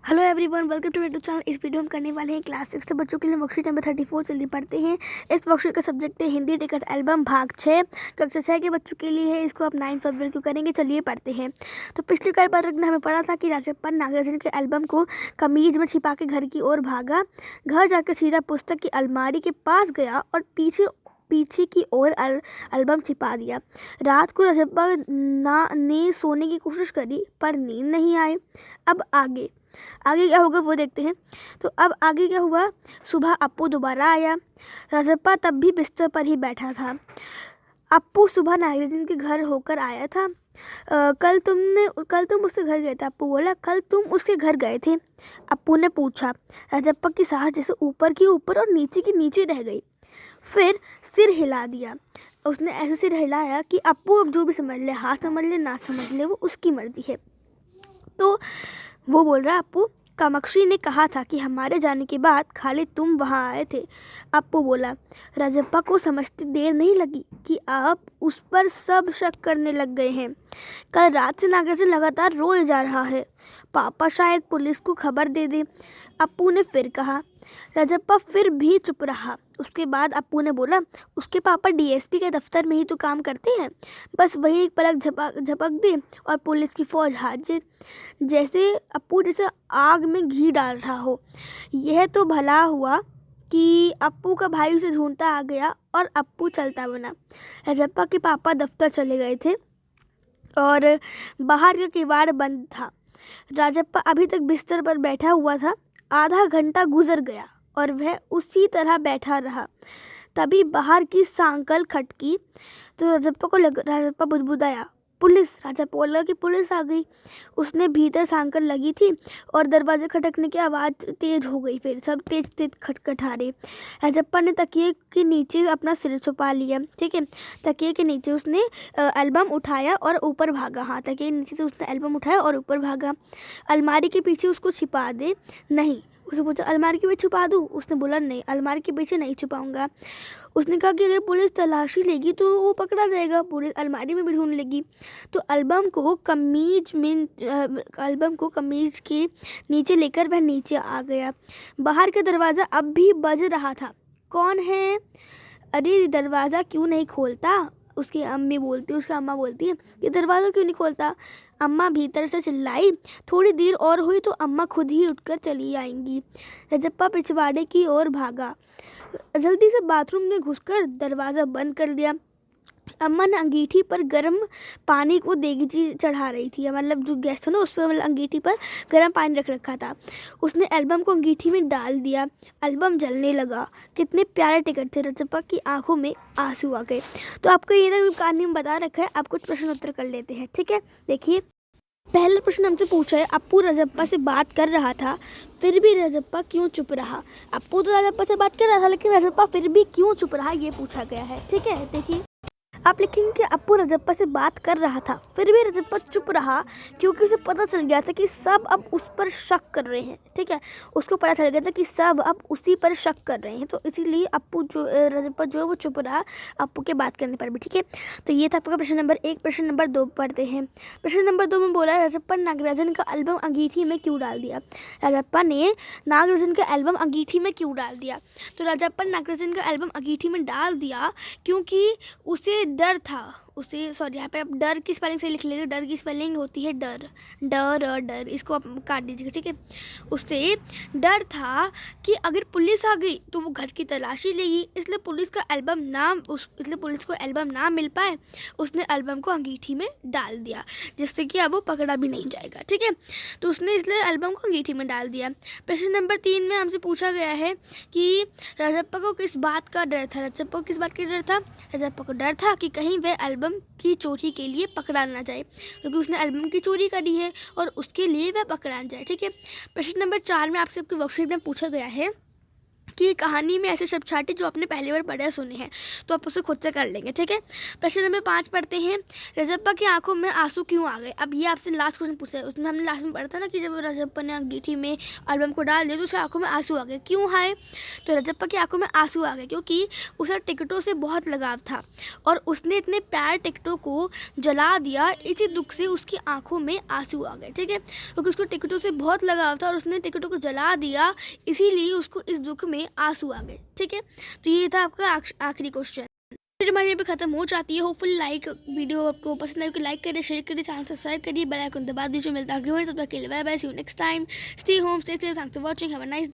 Hello everyone, welcome to YouTube channel. इस video में करने वाले हैं क्लास 6 के बच्चों के लिए वर्कशीट नंबर 34। चलिए पढ़ते हैं। इस वर्कशीट का सब्जेक्ट है हिंदी टिकट एल्बम भाग 6। कक्षा 6 के बच्चों के लिए है। इसको आप 9 फरवरी को करेंगे। चलिए पढ़ते हैं। तो पिछली कल पर हमें पढ़ा था कि राजप्पन नागराजन के एल्बम को कमीज में छिपा के घर की ओर भागा। घर जाकर सीधा पुस्तक की अलमारी के पास गया और पीछे की ओर एल्बम छिपा दिया। रात को राजप्पा ने सोने की कोशिश करी पर नींद नहीं आई। अब आगे क्या होगा वो देखते हैं। तो अब आगे क्या हुआ, सुबह अप्पू दोबारा आया। राजप्पा तब भी बिस्तर पर ही बैठा था। अप्पू सुबह नागराजन के घर होकर आया था। कल तुम उसके घर गए थे? अप्पू बोला, कल तुम उसके घर गए थे? अप्पू ने पूछा। राजप्पा की सांस जैसे ऊपर की ऊपर और नीचे की नीचे रह गई। फिर सिर हिला दिया। उसने ऐसे सिर हिलाया कि अप्पू अब जो भी समझ ले, हाँ समझ ले ना समझ ले, वो उसकी मर्जी है। तो वो बोल रहा, अप्पू, कामाक्षी ने कहा था कि हमारे जाने के बाद खाली तुम वहाँ आए थे। अप्पू बोला। राजप्पा को समझते देर नहीं लगी कि आप उस पर सब शक करने लग गए हैं। कल रात से नागराजन लगातार रोए जा रहा है। पापा शायद पुलिस को खबर दे दे, अप्पू ने फिर कहा। राजप्पा फिर भी चुप रहा। उसके बाद अप्पू ने बोला, उसके पापा डीएसपी के दफ्तर में ही तो काम करते हैं। बस वही एक पलक झपक दे और पुलिस की फौज हाजिर। अप्पू जैसे आग में घी डाल रहा हो। यह तो भला हुआ कि अप्पू का भाई उसे ढूंढता आ गया और अप्पू चलता बना। राजप्पा के पापा दफ्तर चले गए थे और बाहर का किवाड़ बंद था। राजप्पा अभी तक बिस्तर पर बैठा हुआ था। आधा घंटा गुजर गया और वह उसी तरह बैठा रहा। तभी बाहर की सांकल खटकी तो राजप्पा बुदबुदाया, पुलिस। राजप्पा बोला कि पुलिस आ गई। उसने भीतर सांकल लगी थी और दरवाजे खटकने की आवाज़ तेज हो गई। फिर सब तेज खटखटा रहे। राजप्पा ने तकिए के नीचे अपना सिर छुपा लिया। ठीक है, तकिए के नीचे उसने एल्बम उठाया और ऊपर भागा। हाँ, तकिए के नीचे से उसने एल्बम उठाया और ऊपर भागा। अलमारी के पीछे उसको छिपा दे। नहीं, उसे पूछा, अलमारी के पीछे छुपा दूँ? उसने बोला, नहीं, अलमारी के पीछे नहीं छुपाऊंगा। उसने कहा कि अगर पुलिस तलाशी लेगी तो वो पकड़ा जाएगा, पुलिस अलमारी में भी ढूंढ लेगी। तो एल्बम को कमीज के नीचे लेकर वह नीचे आ गया। बाहर का दरवाज़ा अब भी बज रहा था। कौन है? अरे दरवाज़ा क्यों नहीं खोलता? उसकी अम्मा बोलती है कि दरवाज़ा क्यों नहीं खोलता? अम्मा भीतर से चिल्लाई। थोड़ी देर और हुई तो अम्मा खुद ही उठकर चली आएंगी। राजप्पा पिछवाड़े की ओर भागा। जल्दी से बाथरूम में घुसकर दरवाज़ा बंद कर दिया। अम्मा ने अंगीठी पर गर्म पानी को देगची चढ़ा रही थी, मतलब जो गैस था ना उस पर, मतलब अंगीठी पर गर्म पानी रख रखा था। उसने एल्बम को अंगीठी में डाल दिया। एल्बम जलने लगा। कितने प्यारे टिकट थे। राजप्पा की आंखों में आंसू आ गए। तो आपको ये तक कहानी में बता रखा है। आप कुछ प्रश्न उत्तर कर लेते हैं। ठीक है, देखिए पहला प्रश्न हमसे पूछा है, अप्पू राजप्पा से बात कर रहा था फिर भी राजप्पा क्यों चुप रहा? अप्पू तो राजप्पा से बात कर रहा था लेकिन राजप्पा फिर भी क्यों चुप रहा, ये पूछा गया है। ठीक है, देखिए आप लिखेंगे कि अप्पू राजप्पा से बात कर रहा था फिर भी राजप्पा चुप रहा क्योंकि उसे पता चल गया था कि सब अब उस पर शक कर रहे हैं। ठीक है, उसको पता चल गया था कि सब अब उसी पर शक कर रहे हैं, तो इसीलिए राजप्पा जो है वो चुप रहा अप्पू के बात करने पर भी। ठीक है, तो ये था आपका प्रश्न नंबर 1। प्रश्न नंबर 2 पढ़ते हैं। प्रश्न नंबर 2 में बोला, राजप्पा नागराजन का एल्बम अंगीठी में क्यों डाल दिया? राजप्पा ने नागराजन का एल्बम अंगीठी में क्यों डाल दिया? तो राजप्पा ने नागराजन का एल्बम अंगीठी में डाल दिया क्योंकि उसे डर था। यहाँ पे आप डर की स्पेलिंग से लिख लीजिए। डर की स्पेलिंग होती है डर, इसको आप काट दीजिएगा। ठीक है, उसे डर था कि अगर पुलिस आ गई तो वो घर की तलाशी लेगी, इसलिए पुलिस को एल्बम ना मिल पाए उसने एल्बम को अंगीठी में डाल दिया, जिससे कि अब वो पकड़ा भी नहीं जाएगा। ठीक है, तो उसने इसलिए एल्बम को अंगीठी में डाल दिया। प्रश्न नंबर 3 में हमसे पूछा गया है कि राजप्पा को किस बात का डर था? राजप्पा को किस बात का डर था? राजप्पा को डर था कि कहीं वह एल्बम की चोरी के लिए पकड़ा ना जाए, क्योंकि उसने एल्बम की चोरी करी है और उसके लिए वह पकड़ा ना जाए। ठीक है, प्रश्न नंबर 4 में आपसे आपकी वर्कशीट में पूछा गया है कि कहानी में ऐसे शब्द छाटे जो आपने पहली बार पढ़े सुने हैं, तो आप उसे खुद से कर लेंगे। ठीक है, प्रश्न नंबर 5 पढ़ते हैं। रजप्पा की आंखों में आंसू क्यों आ गए? अब ये आपसे लास्ट क्वेश्चन पूछा है, उसमें हमने लास्ट में पढ़ा था ना कि जब रजप्पा ने अंगीठी में एल्बम को डाल दिया तो उसकी आंखों में आंसू आ गए। क्यों आए? तो रजप्पा की आंखों में आंसू आ गए क्योंकि उसे टिकटों से बहुत लगाव था और उसने इतने प्यारे टिकटों को जला दिया, इसी दुख से उसकी आंखों में आंसू आ गए। ठीक है, क्योंकि उसको टिकटों से बहुत लगाव था और उसने टिकटों को जला दिया, इसीलिए उसको इस दुख में आंसू आ गए। ठीक है, तो ये था आपका आखिरी क्वेश्चन। फिर हमारी यहाँ पे खत्म हो जाती है। होपफुल वीडियो आपको पसंद आए, लाइक करिए, शेयर करिए, चैनल सब्सक्राइब करिए, बेल आइकन दबा दीजिए। मिलता है अगली वीडियो, तब तक के लिए bye bye, see you next time, stay home, stay safe, thanks for watching, have a nice